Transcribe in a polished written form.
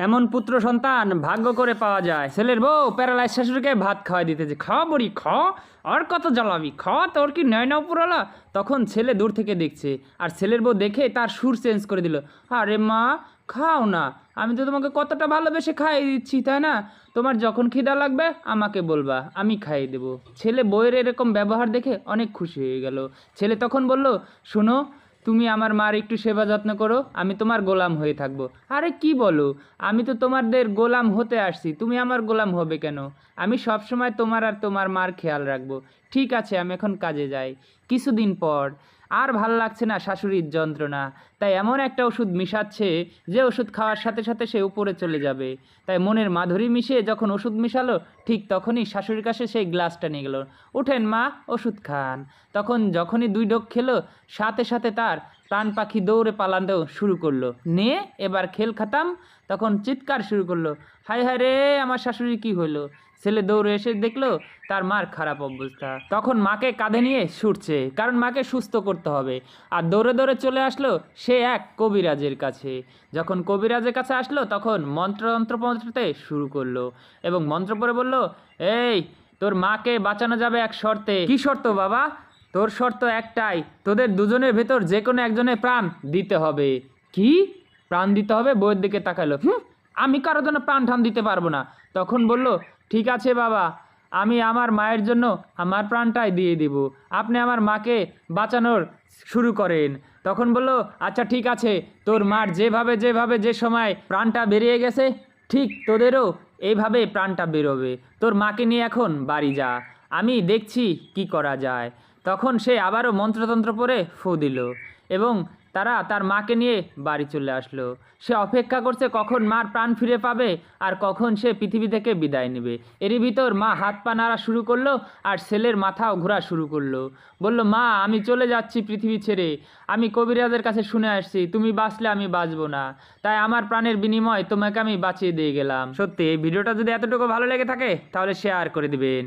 এমন পুত্র সন্তান ভাগ্য করে পাওয়া যায়। ছেলের বউ প্যারালাইজ শাশুড়িকে ভাত খাওয়াই দিতেছে, খাওয়া বড়ি খ, আর কত জ্বালাবি খ, তোর কি নয় না উপরওয়ালা। তখন ছেলে দূর থেকে দেখছে, আর ছেলের বউ দেখে তার সুর চেঞ্জ করে দিল। আরে মা, খাও না, আমি তো তোমাকে কতটা ভালোবেসে খাইয়ে দিচ্ছি, তাই না? তোমার যখন খিদা লাগবে আমাকে বলবা, আমি খাইয়ে দেবো। ছেলে বউয়ের এরকম ব্যবহার দেখে অনেক খুশি হয়ে গেল। ছেলে তখন বলল, শোনো, তুমি আমার মার একটু সেবা যত্ন করো, আমি তোমার গোলাম হয়ে থাকবো। আরে কি বলো, আমি তো তোমাদের গোলাম হতে আসছি, তুমি আমার গোলাম হবে কেন? আমি সব সময় তোমার আর তোমার মার খেয়াল রাখবো। ঠিক আছে, আমি এখন কাজে যাই। কিছুদিন পর আর ভাল লাগছে না শাশুড়ির যন্ত্রণা, তাই এমন একটা ওষুধ মিশাচ্ছে যে ওষুধ খাওয়ার সাথে সাথে সে উপরে চলে যাবে। তাই মনের মাধুরী মিশিয়ে যখন ওষুধ মিশালো, ঠিক তখনই শাশুড়ির কাছে সেই গ্লাসটা নিয়ে গেল। উঠেন মা, ওষুধ খান। তখন যখনই 2 ঢোক খেলো, সাথে সাথে তার প্রাণ পাখি দৌড়ে পালানো শুরু করলো। নে এবার খেল খাতাম। তখন চিৎকার শুরু করলো, হায় হায় রে, আমার শাশুড়ি কি হলো? ছেলে দৌড়ে এসে দেখলো তার মার খারাপ অবস্থা। তখন মাকে কাঁধে নিয়ে ছুটছে, কারণ মাকে সুস্থ করতে হবে। আর দৌড়ে দৌড়ে চলে আসলো সে এক কবিরাজের কাছে। যখন কবিরাজের কাছে আসলো, তখন মন্ত্রতন্ত্র মন্ত্রতে শুরু করলো এবং মন্ত্র পড়ে বলল, এই, তোর মাকে বাঁচানো যাবে এক শর্তে। কি শর্ত বাবা? তোর শর্ত একটাই, তোদের দুজনের ভেতর যে কোনো একজনের প্রাণ দিতে হবে। কি প্রাণ দিতে হবে? বইয়ের দিকে তাকালো। আমি কারোর জন্য প্রাণ ঠান দিতে পারবো না। তখন বলল, ঠিক আছে বাবা, আমি আমার মায়ের জন্য আমার প্রাণটাই দিয়ে দিব, আপনি আমার মাকে বাঁচানোর শুরু করেন। তখন বলল, আচ্ছা ঠিক আছে, তোর মার যেভাবে যেভাবে যে সময় প্রাণটা বেরিয়ে গেছে, ঠিক তোদেরও এইভাবে প্রাণটা বেরোবে। তোর মাকে নিয়ে এখন বাড়ি যা, আমি দেখছি কি করা যায়। তখন সে আবারও মন্ত্রতন্ত্র পড়ে ফু দিল এবং তারা তার মাকে নিয়ে বাড়ি চলে আসলো। সে অপেক্ষা করছে কখন মার প্রাণ ফিরে পাবে আর কখন সে পৃথিবী থেকে বিদায় নেবে। এরই ভিতর মা হাত পা নাড়া শুরু করলো আর ছেলের মাথাও ঘোরা শুরু করলো। বলল, মা, আমি চলে যাচ্ছি পৃথিবী ছেড়ে। আমি কবিরাজের কাছে শুনে আসছি তুমি বাঁচলে আমি বাঁচবো না, তাই আমার প্রাণের বিনিময় তোমাকে আমি বাঁচিয়ে দিয়ে গেলাম। সত্যি এই ভিডিওটা যদি এতটুকু ভালো লেগে থাকে তাহলে শেয়ার করে দিবেন।